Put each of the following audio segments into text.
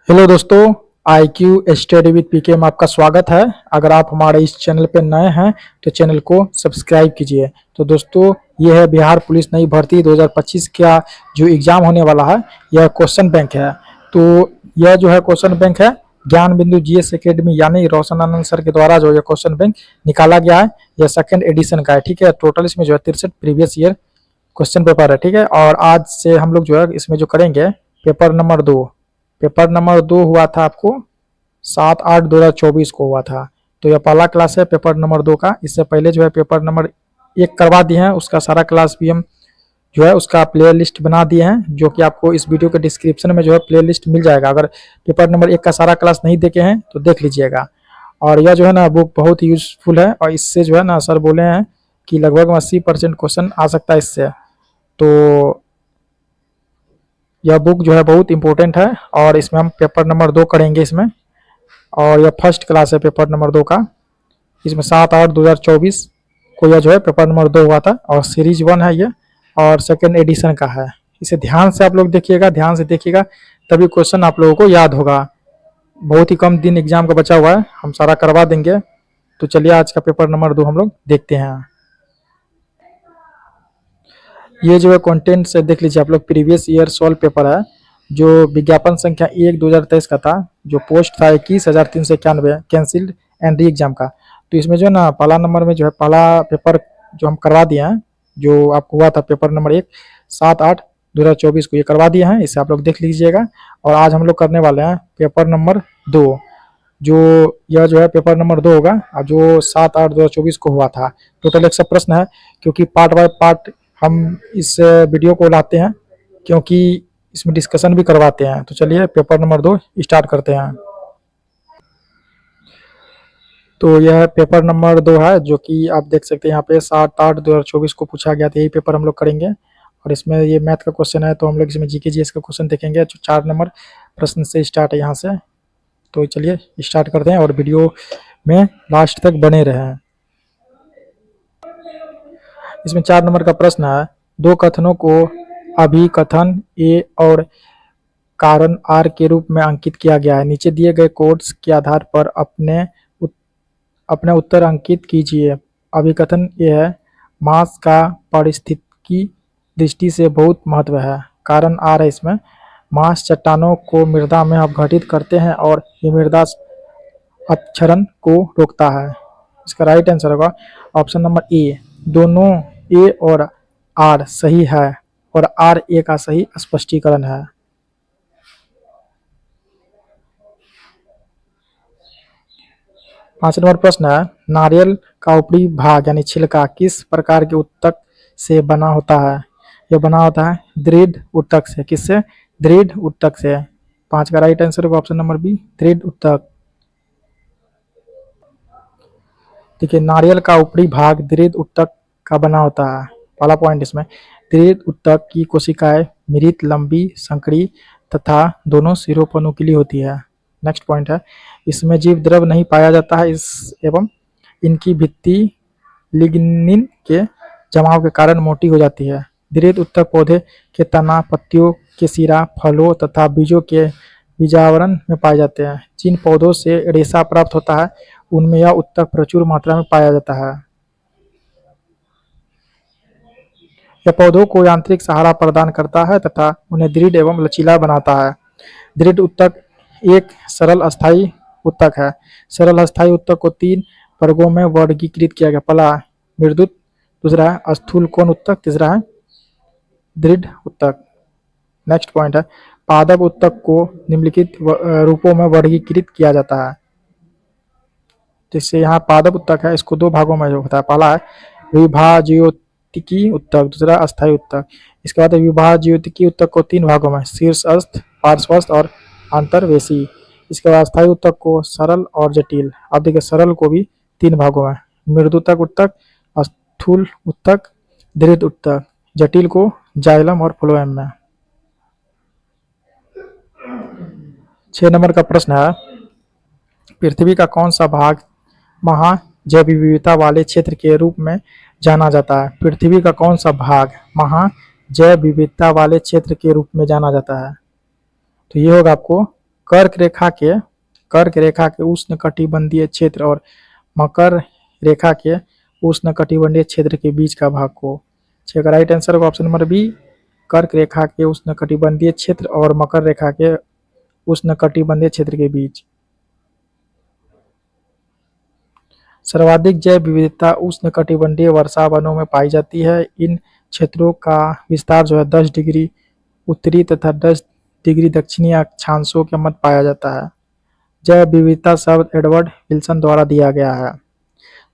Hello दोस्तों, IQ study with पीके में आपका स्वागत है। अगर आप हमारे इस चैनल पे नए हैं तो चैनल को सब्सक्राइब कीजिए। तो दोस्तों, ये है बिहार पुलिस नई भर्ती 2025 का जो एग्ज़ाम होने वाला है, यह क्वेश्चन बैंक है। तो यह जो है क्वेश्चन बैंक है ज्ञान बिंदु GS एकेडमी यानी रोशन आनंद सर के द्वारा जो ये क्वेश्चन बैंक निकाला गया है, यह सेकेंड एडिशन का है। ठीक है, टोटल इसमें जो है 63 प्रीवियस ईयर क्वेश्चन पेपर है। ठीक है, और आज से हम लोग जो है इसमें जो करेंगे पेपर नंबर 2 हुआ था आपको 7/8/2024 को हुआ था। तो यह पहला क्लास है पेपर नंबर 2 का। इससे पहले जो है पेपर नंबर 1 करवा दिए हैं, उसका सारा क्लास भी हम जो है उसका प्ले लिस्ट बना दिए हैं, जो कि आपको इस वीडियो के डिस्क्रिप्शन में जो है प्ले लिस्ट मिल जाएगा। अगर पेपर नंबर 1 का सारा क्लास नहीं देखे हैं तो देख लीजिएगा। और यह जो है ना बुक बहुत यूजफुल है, और इससे जो है ना सर बोले हैं कि लगभग 80% क्वेश्चन आ सकता है इससे। तो यह बुक जो है बहुत इंपॉर्टेंट है, और इसमें हम पेपर नंबर 2 करेंगे इसमें। और यह फर्स्ट क्लास है पेपर नंबर 2 का। इसमें 7/8/2024 को यह जो है पेपर नंबर 2 हुआ था, और सीरीज 1 है ये, और सेकेंड एडिशन का है। इसे ध्यान से आप लोग देखिएगा, ध्यान से देखिएगा, तभी क्वेश्चन आप लोगों को याद होगा। बहुत ही कम दिन एग्जाम का बचा हुआ है, हम सारा करवा देंगे। तो चलिए आज का पेपर नंबर 2 हम लोग देखते हैं। ये जो है कंटेंट से देख लीजिए आप लोग, प्रीवियस ईयर सॉल्व पेपर है, जो विज्ञापन संख्या 1/2023 का था, जो पोस्ट था 21,391 कैंसिल्ड एंड री एग्जाम का। तो इसमें जो है ना पहला नंबर में जो है पहला पेपर जो हम करवा दिए हैं, जो आपको हुआ था पेपर नंबर 1 7/8/2024 को, ये करवा दिए हैं, इसे आप लोग देख लीजिएगा। और आज हम लोग करने वाले हैं पेपर नंबर 2, जो यह जो है पेपर नंबर 2 होगा, और जो 7/8/2024 को हुआ था। टोटल 100 प्रश्न है, क्योंकि पार्ट बाय पार्ट हम इस वीडियो को लाते हैं, क्योंकि इसमें डिस्कशन भी करवाते हैं। तो चलिए पेपर नंबर 2 स्टार्ट करते हैं। तो यह पेपर नंबर 2 है, जो कि आप देख सकते हैं यहाँ पे 7/8/2024 को पूछा गया था। यही पेपर हम लोग करेंगे, और इसमें ये मैथ का क्वेश्चन है, तो हम लोग इसमें GK GS का क्वेश्चन देखेंगे, जो 4 नंबर प्रश्न से स्टार्ट है यहाँ से। तो चलिए स्टार्ट करते हैं, और वीडियो में लास्ट तक बने रहें। इसमें 4 नंबर का प्रश्न है, दो कथनों को अभिकथन A और कारण R के रूप में अंकित किया गया है। नीचे दिए गए कोड्स के आधार पर अपने उत्तर अंकित कीजिए। अभिकथन A है, मास का पारिस्थितिकी दृष्टि से बहुत महत्व है। कारण R है इसमें, मास चट्टानों को मृदा में अपघटित करते हैं और ये मृदा अपक्षरण को रोकता है। इसका राइट आंसर होगा ऑप्शन नंबर ए। दोनों A और R सही है, और R A का सही स्पष्टीकरण है। पांच नंबर प्रश्न है, नारियल का ऊपरी भाग यानी छिलका किस प्रकार के उत्तक से बना होता है। यह बना होता है दृढ़ उत्तक से। किससे? दृढ़ उत्तक से। 5 का राइट आंसर होगा ऑप्शन नंबर बी, दृढ़ उत्तक। देखिए, नारियल का ऊपरी भाग दृढ़ उत्तक का बना होता है। पहला पॉइंट इसमें, दृढ़ उत्तक की कोशिकाएं मृत, लंबी, संकरी तथा दोनों सिरों पर नुकीली होती है। नेक्स्ट पॉइंट है, इसमें जीव द्रव नहीं पाया जाता है, एवं इनकी भित्ति लिग्निन के जमाव के कारण मोटी हो जाती है। दृढ़ उत्तक पौधे के तना, पत्तियों के सिरा, फलों तथा बीजों के बीजावरण में पाए जाते हैं। जिन पौधों से रेशा प्राप्त होता है उनमें यह उत्तक प्रचुर मात्रा में पाया जाता है। यह पौधों को यांत्रिक सहारा प्रदान करता है तथा उन्हें दृढ़ एवं लचीला बनाता है। दृढ़ उत्तक एक सरल अस्थायी उत्तक है। सरल अस्थायी उत्तक को 3 वर्गों में वर्गीकृत किया गया। पहला मृदुत, दूसरा है स्थूल कोण उत्तक, तीसरा है दृढ़ उत्तक। नेक्स्ट पॉइंट है, पादप उत्तक को निम्नलिखित रूपों में वर्गीकृत किया जाता है। जिससे यहाँ पादप उत्तक है, इसको 2 भागों में जो होता है। पहला है विभाज्योतिकी उत्तक, दूसरा अस्थायी उत्तक। इसके बाद विभाज्योतिकी उत्तक को 3 भागों में, शीर्षस्थ, पार्श्वस्थ और अंतर्वेशी। इसके बाद अस्थायी उत्तक को सरल और जटिल। अब देखिए सरल को भी 3 भागों में, मृदुतक उत्तक, स्थूल उत्तक, दृढ़ उत्तक। जटिल को जाइलम और फ्लोएम में। 6 नंबर का प्रश्न है, पृथ्वी का कौन सा भाग महाजैव विविधता वाले क्षेत्र के रूप में जाना जाता है। पृथ्वी का कौन सा भाग महाजैव विविधता वाले क्षेत्र के रूप में जाना जाता है। तो ये होगा आपको कर्क रेखा के उष्णकटिबंधीय क्षेत्र और मकर रेखा के उष्णकटिबंधीय क्षेत्र के बीच का भाग को। चेक राइट आंसर होगा ऑप्शन नंबर बी, कर्क रेखा के उष्णकटिबंधीय क्षेत्र और मकर रेखा के उष्णकटिबंधीय क्षेत्र के बीच। सर्वाधिक जैव विविधता उष्णकटिबंधीय वर्षा वनों में पाई जाती है। इन क्षेत्रों का विस्तार जो है 10 डिग्री उत्तरी तथा 10 डिग्री दक्षिणी अक्षांशों के मध्य पाया जाता है। जैव विविधता शब्द एडवर्ड विल्सन द्वारा दिया गया है।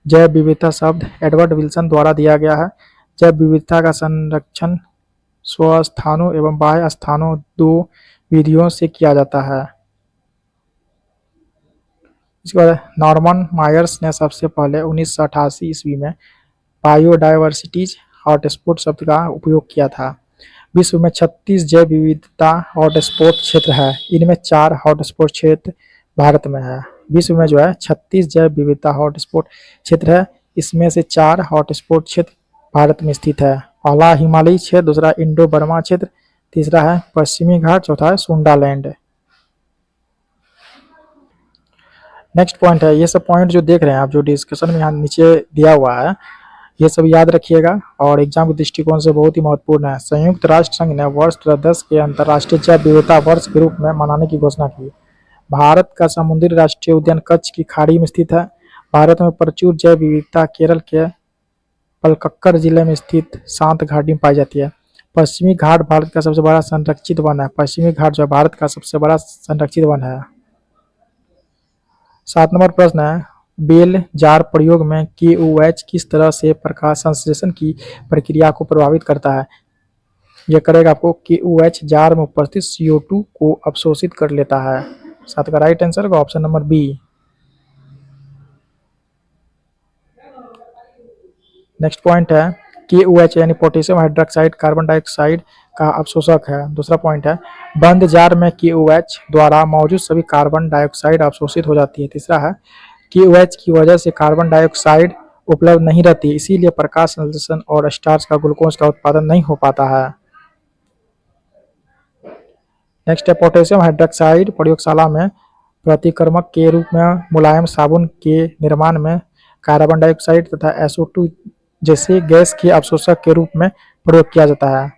जैव विविधता शब्द एडवर्ड विल्सन द्वारा दिया गया है। जैव विविधता का संरक्षण स्वस्थानों एवं बाह्य स्थानों दो विधियों से किया जाता है। इसके बाद नॉर्मन मायर्स ने सबसे पहले 1988 ईस्वी में बायोडायवर्सिटीज हॉटस्पॉट शब्द का उपयोग किया था। विश्व में 36 जैव विविधता हॉटस्पॉट क्षेत्र है। इनमें 4 हॉटस्पॉट क्षेत्र भारत में है। विश्व में जो है 36 जैव विविधता हॉटस्पॉट क्षेत्र है। इसमें से 4 हॉटस्पॉट क्षेत्र भारत में स्थित है। पहला हिमालयी क्षेत्र, दूसरा इंडो बर्मा क्षेत्र, तीसरा है पश्चिमी घाट, चौथा है सुंडालैंड। नेक्स्ट पॉइंट है, ये सब पॉइंट जो देख रहे हैं आप, जो डिस्कशन में यहाँ नीचे दिया हुआ है, ये सब याद रखिएगा और एग्जाम के दृष्टिकोण से बहुत ही महत्वपूर्ण है। संयुक्त राष्ट्र संघ ने वर्ष 2010 के अंतर्राष्ट्रीय जैव विविधता वर्ष के रूप में मनाने की घोषणा की। भारत का समुद्री राष्ट्रीय उद्यान कच्छ की खाड़ी में स्थित है। भारत में प्रचुर जैव विविधता केरल के पलक्कड़ जिले में स्थित शांत घाटी में पाई जाती है। पश्चिमी घाट भारत का सबसे बड़ा संरक्षित वन है। पश्चिमी घाट जो भारत का सबसे बड़ा संरक्षित वन है। 7 नंबर प्रश्न है, बेल जार प्रयोग में KOH किस तरह से प्रकाश संश्लेषण की प्रक्रिया को प्रभावित करता है? यह करेगा आपको KOH जार में उपस्थित CO2 को अवशोषित कर लेता है। 7 का राइट आंसर होगा option number B. Next point है, KOH यानी पोटेशियम हाइड्रोक्साइड कार्बन डाइऑक्साइड का अवशोषक है। दूसरा पॉइंट है, बंद जार में KOH द्वारा मौजूद सभी कार्बन डाइऑक्साइड अवशोषित हो जाती है। तीसरा है, KOH की वजह से कार्बन डाइऑक्साइड उपलब्ध नहीं रहती, इसीलिए प्रकाश संश्लेषण और स्टार्च का ग्लूकोज का उत्पादन नहीं हो पाता है। नेक्स्ट है, पोटेशियम हाइड्रोक्साइड प्रयोगशाला में प्रतिक्रमक के रूप में मुलायम साबुन के निर्माण में कार्बन डाइऑक्साइड तथा SO2 जैसे गैस के अवशोषक के रूप में प्रयोग किया जाता है।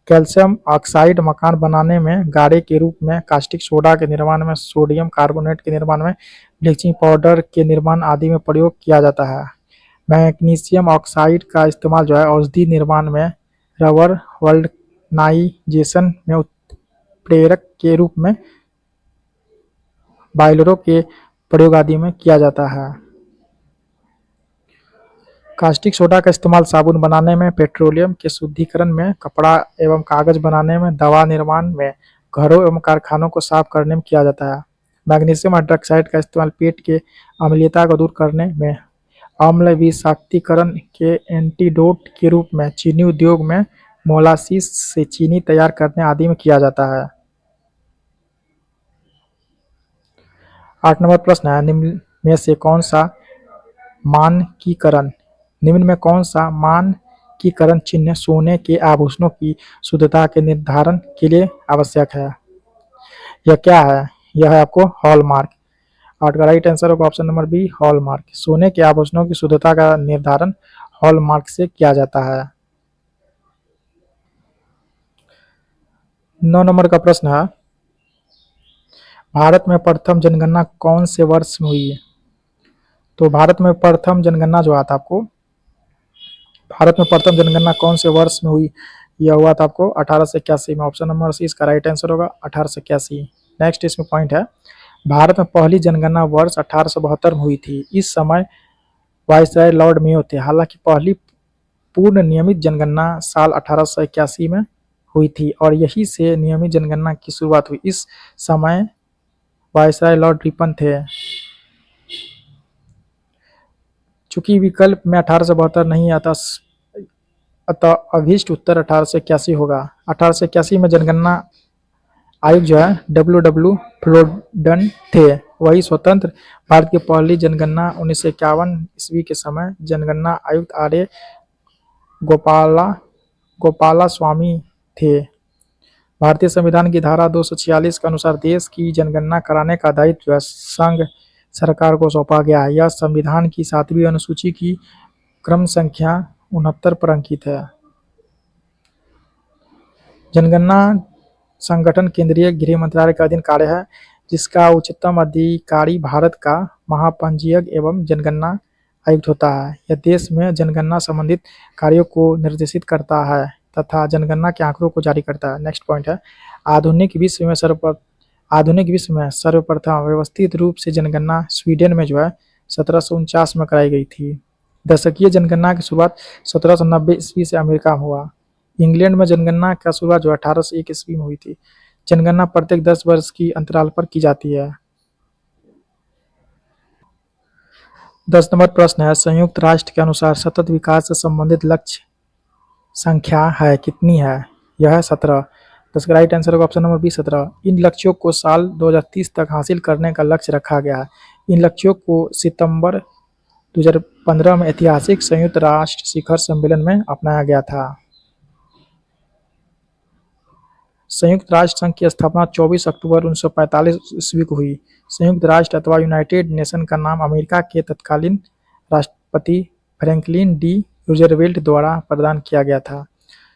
कैल्शियम ऑक्साइड मकान बनाने में गाढ़े के रूप में, कास्टिक सोडा के निर्माण में, सोडियम कार्बोनेट के निर्माण में, ब्लीचिंग पाउडर के निर्माण आदि में प्रयोग किया जाता है। मैग्नीशियम ऑक्साइड का इस्तेमाल जो है औषधि निर्माण में, रबर वल्कनाइजेशन में उत्प्रेरक के रूप में, बॉयलरों के प्रयोग आदि में किया जाता है। कास्टिक सोडा का इस्तेमाल साबुन बनाने में, पेट्रोलियम के शुद्धिकरण में, कपड़ा एवं कागज बनाने में, दवा निर्माण में, घरों एवं कारखानों को साफ करने में किया जाता है। मैग्नीशियम हाइड्रोक्साइड का इस्तेमाल पेट के अम्लीयता को दूर करने में, अम्ल विषाक्तीकरण के एंटीडोट के रूप में, चीनी उद्योग में मोलासिस से चीनी तैयार करने आदि में किया जाता है। 8 नंबर प्रश्न है, निम्न में कौन सा मानकीकरण चिन्ह सोने के आभूषणों की शुद्धता के निर्धारण के लिए आवश्यक है? यह क्या है? यह है आपको हॉलमार्क। 8 का राइट आंसर होगा ऑप्शन नंबर बी, हॉलमार्क। सोने के आभूषणों की शुद्धता का निर्धारण हॉलमार्क से किया जाता है। 9 नंबर का प्रश्न है, भारत में प्रथम जनगणना कौन से वर्ष में हुई है? तो भारत में प्रथम जनगणना जो आता आपको, भारत में प्रथम जनगणना कौन से वर्ष में हुई? यह हुआ था आपको 1881 में। ऑप्शन नंबर सी इसका राइट आंसर होगा 1881। नेक्स्ट इसमें पॉइंट है, भारत में पहली जनगणना वर्ष 1872 में हुई थी। इस समय वायसराय लॉर्ड मेयो थे। हालांकि पहली पूर्ण नियमित जनगणना साल 1881 में हुई थी और यही से नियमित जनगणना की शुरुआत हुई। इस समय वायसराय लॉर्ड रिपन थे। चूंकि विकल्प में 1872 नहीं आता, अतः अभीष्ट उत्तर 1881 होगा। 1881 में जनगणना आयुक्त जो है WW फ्लोडन थे। वही स्वतंत्र भारत की पहली जनगणना 1951 ईस्वी के समय जनगणना आयुक्त आर्य गोपाला स्वामी थे। भारतीय संविधान की धारा 246 के अनुसार देश की जनगणना कराने का दायित्व जो है संघ सरकार को सौंपा गया है। यह संविधान की 7वीं अनुसूची की क्रम संख्या 69 पर अंकित है। जनगणना संगठन केंद्रीय गृह मंत्रालय का अधीन कार्य है, जिसका उच्चतम अधिकारी भारत का महापंजीयक एवं जनगणना आयुक्त होता है। यह देश में जनगणना संबंधित कार्यों को निर्देशित करता है तथा जनगणना के आंकड़ों को जारी करता है। नेक्स्ट पॉइंट है, आधुनिक विश्व में सर्वप्रथम व्यवस्थित रूप से जनगणना स्वीडन में जो है 1749 में कराई गई थी। दशकीय जनगणना की शुरुआत 1790 ईस्वी से अमेरिका में हुआ। इंग्लैंड में जनगणना का शुरुआत जो 1801 ईस्वी में हुई थी। जनगणना प्रत्येक 10 वर्ष की अंतराल पर की जाती है। 10 नंबर प्रश्न है, संयुक्त राष्ट्र के अनुसार सतत विकास से संबंधित लक्ष्य संख्या है कितनी है? यह है 17। दस का राइट आंसर होगा ऑप्शन नंबर बी 17। इन लक्ष्यों को साल 2030 तक हासिल करने का लक्ष्य रखा गया है। इन लक्ष्यों को सितंबर 2015 में ऐतिहासिक संयुक्त राष्ट्र शिखर सम्मेलन में अपनाया गया था। संयुक्त राष्ट्र संघ की स्थापना 24 अक्टूबर 1945 ईस्वी को हुई। संयुक्त राष्ट्र अथवा यूनाइटेड नेशन का नाम अमेरिका के तत्कालीन राष्ट्रपति फ्रैंकलिन डी रूजवेल्ट द्वारा प्रदान किया गया था।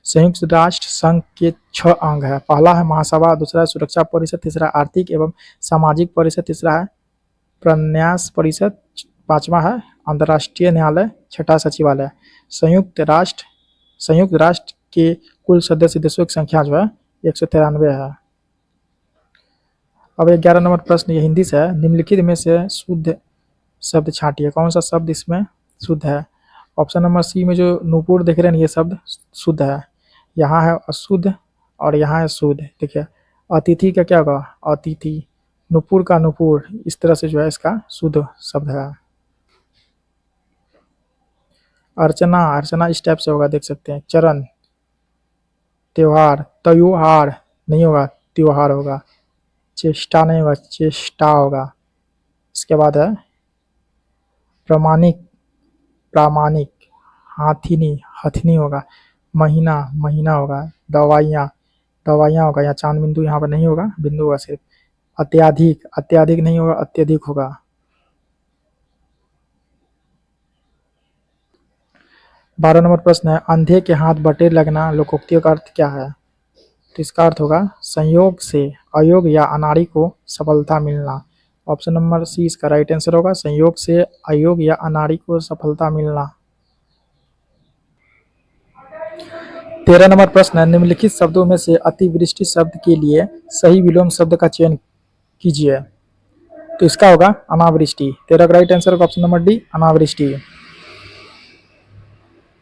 संयुक्त राष्ट्र संघ के 6 अंग है। पहला है महासभा, दूसरा है सुरक्षा परिषद, तीसरा आर्थिक एवं सामाजिक परिषद, तीसरा है प्रन्यास परिषद, पांचवा है अंतर्राष्ट्रीय न्यायालय, छठा सचिवालय। संयुक्त राष्ट्र के कुल सदस्य देशों की संख्या जो है 193 है। अब 11 नंबर प्रश्न ये हिंदी से है। निम्नलिखित में से शुद्ध शब्द छांटिए। कौन सा शब्द इसमें शुद्ध है? ऑप्शन नंबर सी में जो नूपुर देख रहे हैं ये शब्द शुद्ध है। यहाँ है अशुद्ध और यहाँ है शुद्ध। देखिए अतिथि का क्या होगा? अतिथि। नूपुर का नूपुर। इस तरह से जो है इसका शुद्ध शब्द है। अर्चना, अर्चना इस टाइप से होगा, देख सकते हैं। चरण, त्योहार, त्योहार नहीं होगा, त्योहार होगा। चेष्टा नहीं होगा, चेष्टा होगा। इसके बाद है प्रमाणिक, प्रामाणिक। हाथिनी, हथनी होगा। महीना, महीना होगा। दवाइयाँ, दवाइयाँ होगा। यहाँ चांद बिंदु यहाँ पर नहीं होगा, बिंदु होगा सिर्फ। अत्याधिक, अत्याधिक नहीं होगा, अत्यधिक होगा। बारह नंबर प्रश्न है, अंधे के हाथ बटेर लगना लोकोक्तियों का अर्थ क्या है? तो इसका अर्थ होगा संयोग से अयोग या अनाड़ी को सफलता मिलना। ऑप्शन नंबर सी इसका राइट आंसर होगा, संयोग से अयोग या अनाड़ी को सफलता मिलना। 13 नंबर प्रश्न है, निम्नलिखित शब्दों में से अतिवृष्टि शब्द के लिए सही विलोम शब्द का चयन कीजिए। तो इसका होगा अनावृष्टि। 13 का राइट आंसर होगा ऑप्शन नंबर डी, अनावृष्टि।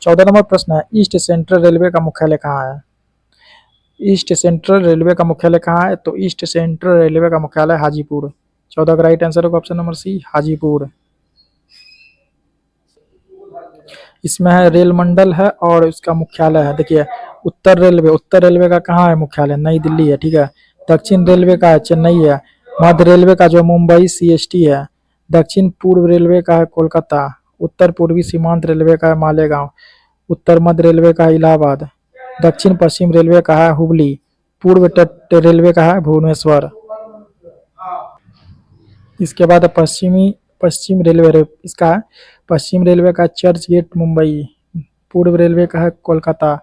14 नंबर प्रश्न है, ईस्ट सेंट्रल रेलवे का मुख्यालय कहाँ है? ईस्ट सेंट्रल रेलवे का मुख्यालय कहाँ है? तो ईस्ट सेंट्रल रेलवे का मुख्यालय हाजीपुर। 14 का राइट आंसर होगा ऑप्शन नंबर सी, हाजीपुर। इसमें है रेल मंडल है और इसका मुख्यालय है। देखिए उत्तर रेलवे का कहाँ है मुख्यालय? नई दिल्ली है, ठीक है। दक्षिण रेलवे का है चेन्नई है। मध्य रेलवे का जो मुंबई सीएसटी है। दक्षिण पूर्व रेलवे का है कोलकाता। उत्तर पूर्वी सीमांत रेलवे का है मालेगांव। उत्तर मध्य रेलवे का है इलाहाबाद। दक्षिण पश्चिम रेलवे का है हुबली। पूर्व तट रेलवे का है भुवनेश्वर। इसके बाद पश्चिम रेलवे इसका है पश्चिम रेलवे का चर्च गेट मुंबई। पूर्व रेलवे का है कोलकाता।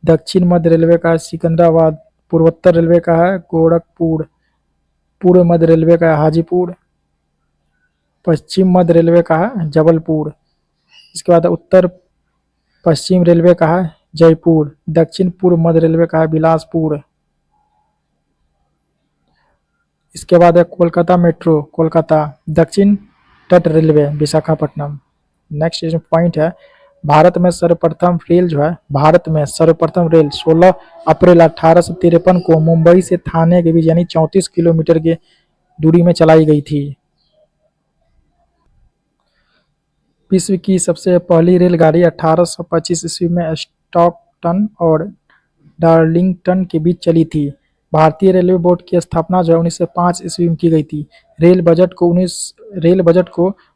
दक्षिण मध्य रेलवे का है सिकंदराबाद। पूर्वोत्तर रेलवे का है गोरखपुर। पूर्व मध्य रेलवे का है हाजीपुर। पश्चिम मध्य रेलवे का है जबलपुर। इसके बाद उत्तर पश्चिम रेलवे का है जयपुर। दक्षिण पूर्व मध्य रेलवे का है बिलासपुर। इसके बाद है कोलकाता मेट्रो कोलकाता। दक्षिण तट रेलवे विशाखापट्टनम। नेक्स्ट पॉइंट है, भारत में सर्वप्रथम रेल 16 अप्रैल 1853 को मुंबई से थाने के बीच यानी 34 किलोमीटर की दूरी में चलाई गई थी। विश्व की सबसे पहली रेलगाड़ी 1825 ईस्वी में स्टॉकटन और डार्लिंगटन के बीच चली थी। भारतीय रेलवे बोर्ड की स्थापना जो है 1905 ईस्वी में की गई थी। रेल बजट को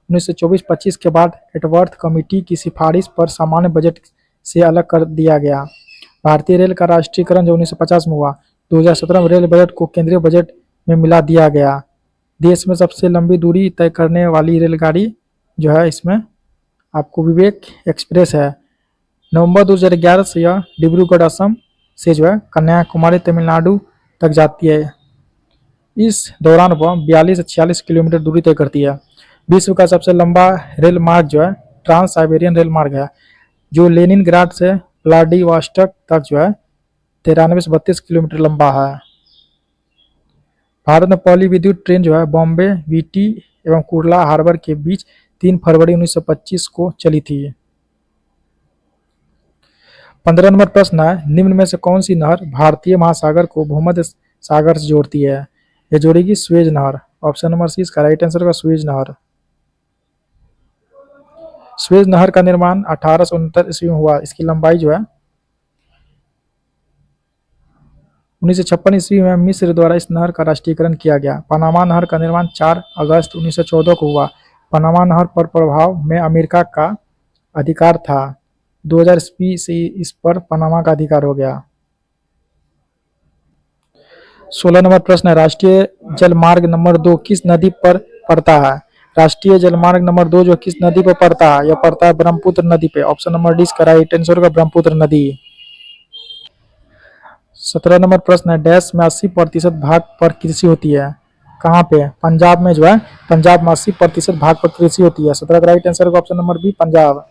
1924-25 के बाद एटवर्थ कमेटी की सिफारिश पर सामान्य बजट से अलग कर दिया गया। भारतीय रेल का राष्ट्रीयकरण जो 1950 में हुआ। 2017 में रेल बजट को केंद्रीय बजट में मिला दिया गया। देश में सबसे लंबी दूरी तय करने वाली रेलगाड़ी जो है इसमें आपको विवेक एक्सप्रेस है। नवंबर 2011 से यह डिब्रूगढ़ असम से जो है कन्याकुमारी तमिलनाडु तक जाती है। इस दौरान वह 42 से 46 किलोमीटर दूरी तय करती है। विश्व का सबसे लंबा रेल मार्ग जो है ट्रांस साइबेरियन रेल मार्ग है, जो लेनिनग्राड से व्लादिवोस्टोक तक जो है 93 से 32 किलोमीटर लंबा है। भारत में पहली विद्युत ट्रेन जो है बॉम्बे वीटी एवं कुर्ला हार्बर के बीच 3 फरवरी 1925 को चली थी। 15 नंबर प्रश्न है, निम्न में से कौन सी नहर भारतीय महासागर को भूमध्य सागर से जोड़ती है? यह जोड़ेगी स्वेज नहर। ऑप्शन नंबर सी इसका राइट आंसर होगा स्वेज नहर। स्वेज नहर का निर्माण 1869 ईस्वी में हुआ। इसकी लंबाई जो है 1956 ईस्वी में मिस्र द्वारा इस नहर का राष्ट्रीयकरण किया गया। पनामा नहर का निर्माण 4 अगस्त 1914 को हुआ। पनामा नहर पर प्रभाव में अमेरिका का अधिकार था। 2000 ईस्वी से इस पर पनामा का अधिकार हो गया। 16 नंबर प्रश्न है, राष्ट्रीय जलमार्ग नंबर 2 किस नदी पर पड़ता है? राष्ट्रीय जलमार्ग नंबर 2 जो किस नदी पर पड़ता है? यह पड़ता है ब्रह्मपुत्र नदी पे। ऑप्शन नंबर डी इसका राइट आंसर होगा ब्रह्मपुत्र नदी। 17 नंबर प्रश्न है, डैश में 80% भाग पर कृषि होती है? कहाँ पे? पंजाब में जो है पंजाब में 80% भाग पर कृषि होती है। 17 का राइट आंसर होगा option number B Punjab.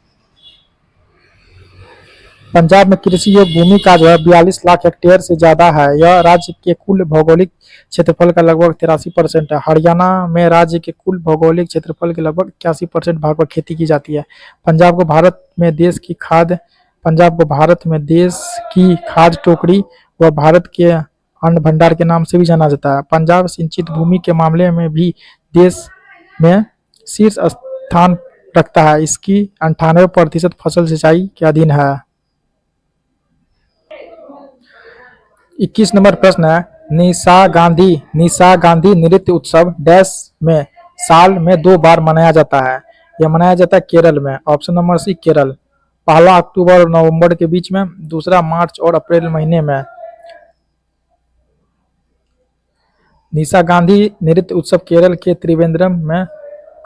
Punjab में कृषि योग्य भूमि का जो है 42 लाख हेक्टेयर से ज्यादा है। यह राज्य के कुल भौगोलिक क्षेत्रफल का लगभग 83% है। हरियाणा में राज्य के कुल भौगोलिक क्षेत्रफल के लगभग 81% भाग पर खेती की जाती है। पंजाब को भारत में देश की खाद्य टोकरी व भारत के अन्न भंडार के नाम से भी जाना जाता है। पंजाब सिंचित भूमि के मामले में भी देश में शीर्ष स्थान रखता है। इसकी 98% फसल सिंचाई के अधीन है। 21 नंबर प्रश्न है, निशा गांधी नृत्य उत्सव डैश में साल में 2 बार मनाया जाता है? यह मनाया जाता है केरल में। Option number C Kerala. पहला अक्टूबर और नवंबर के बीच में, दूसरा मार्च और अप्रैल महीने में। निशा गांधी नृत्य उत्सव केरल के त्रिवेंद्रम में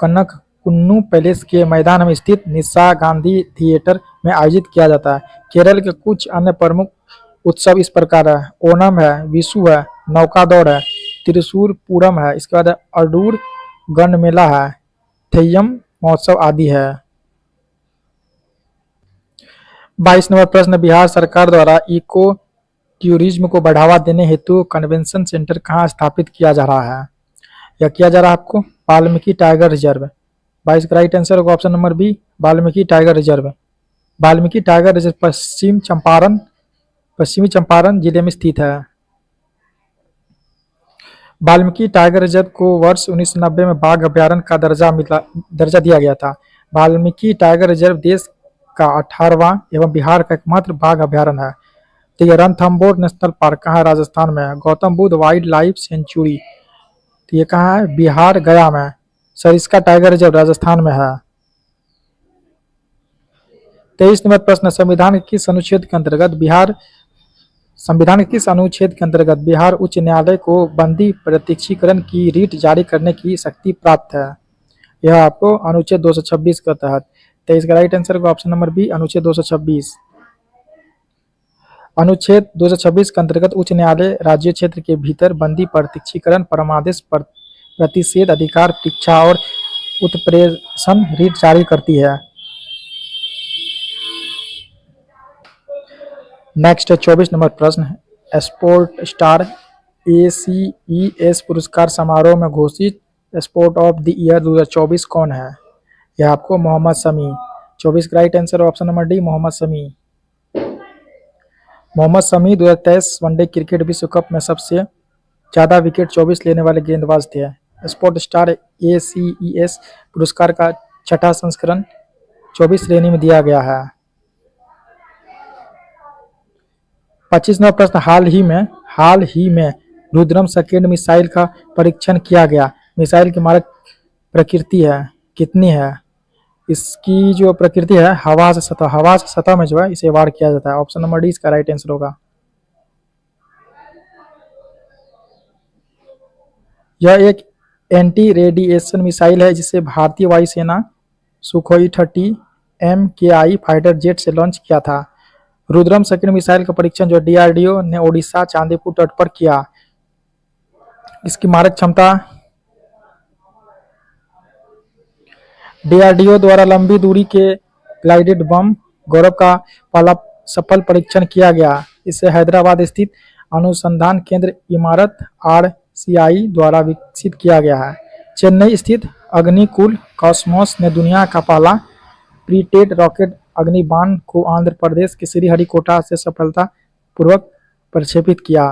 कनककुन्नू पैलेस के मैदान में स्थित निशा गांधी थिएटर में आयोजित किया जाता है। केरल के कुछ अन्य प्रमुख उत्सव इस प्रकार है, ओणम है, विशु है, नौका दौड़ है, त्रिशूर पूरम है, इसके बाद अडूर गण मेला है, थेय्यम महोत्सव आदि है। 22 नंबर प्रश्न, बिहार सरकार द्वारा इको टूरिज्म को बढ़ावा देने हेतु कन्वेंशन सेंटर कहाँ स्थापित किया जा रहा है? यह किया जा रहा है आपको वाल्मीकि टाइगर रिजर्व। 22 का राइट आंसर होगा option number B Valmiki tiger reserve. Valmiki tiger reserve पश्चिमी चंपारण जिले में स्थित है। वाल्मीकि टाइगर रिजर्व को वर्ष 1990 में बाघ अभयारण्य का दर्जा दिया गया था। वाल्मीकि टाइगर रिजर्व देश का 18वां एवं बिहार का एकमात्र बाघ अभयारण्य है। तो ये रणथंभौर नेशनल पार्क कहाँ है? राजस्थान में है। Gautam Buddha wild life sanctuary तो ये कहाँ है? बिहार गया में। सरिस्का टाइगर रिजर्व राजस्थान में है। 23 नंबर प्रश्न, संविधान के किस अनुच्छेद के अंतर्गत बिहार उच्च न्यायालय को बंदी प्रत्यक्षीकरण की रीट जारी करने की शक्ति प्राप्त है? यह आपको अनुच्छेद 226 के तहत। 23 का राइट आंसर होगा ऑप्शन नंबर बी अनुच्छेद 226। अनुच्छेद 226 के अंतर्गत उच्च न्यायालय राज्य क्षेत्र के भीतर बंदी प्रत्यक्षीकरण, परमादेश, प्रतिषेध अधिकार, परीक्षा और उत्प्रेषण रीट जारी करती है। नेक्स्ट है 24 नंबर प्रश्न, स्पोर्ट स्टार ACES पुरस्कार समारोह में घोषित स्पोर्ट ऑफ द ईयर 2024 कौन है? यह आपको मोहम्मद शमी। 24 का right answer option number D Mohammed Shami. Mohammed Shami 2023 one day cricket विश्व कप में सबसे ज्यादा विकेट 24 लेने वाले गेंदबाज थे। स्पोर्ट स्टार ACES पुरस्कार का 6ठा संस्करण 24 श्रेणी में दिया गया है। 25 नंबर प्रश्न, हाल ही में रुद्रम सेकेंड मिसाइल का परीक्षण किया गया। मिसाइल की मारक प्रकृति है कितनी है? इसकी जो प्रकृति है हवा से सतह में जो है इसे वार किया जाता है। ऑप्शन नंबर डी इसका राइट आंसर होगा। यह एक एंटी रेडिएशन मिसाइल है जिसे भारतीय वायुसेना सुखोई 30 MKI फाइटर जेट से लॉन्च किया था। रुद्रम सेकंड मिसाइल का परीक्षण जो डीआरडीओ ने ओडिशा चांदीपुर तट पर किया। इसकी मारक क्षमता डीआरडीओ द्वारा लंबी दूरी के ग्लाइडेड बम गौरव का पहला सफल परीक्षण किया गया। इसे हैदराबाद स्थित अनुसंधान केंद्र इमारत RCI द्वारा विकसित किया गया है। चेन्नई स्थित अग्निकुल कॉस्मोस ने दुनिया का पहला प्रीटेड रॉकेट अग्निबाण को आंध्र प्रदेश के श्रीहरिकोटा से सफलतापूर्वक प्रक्षेपित किया।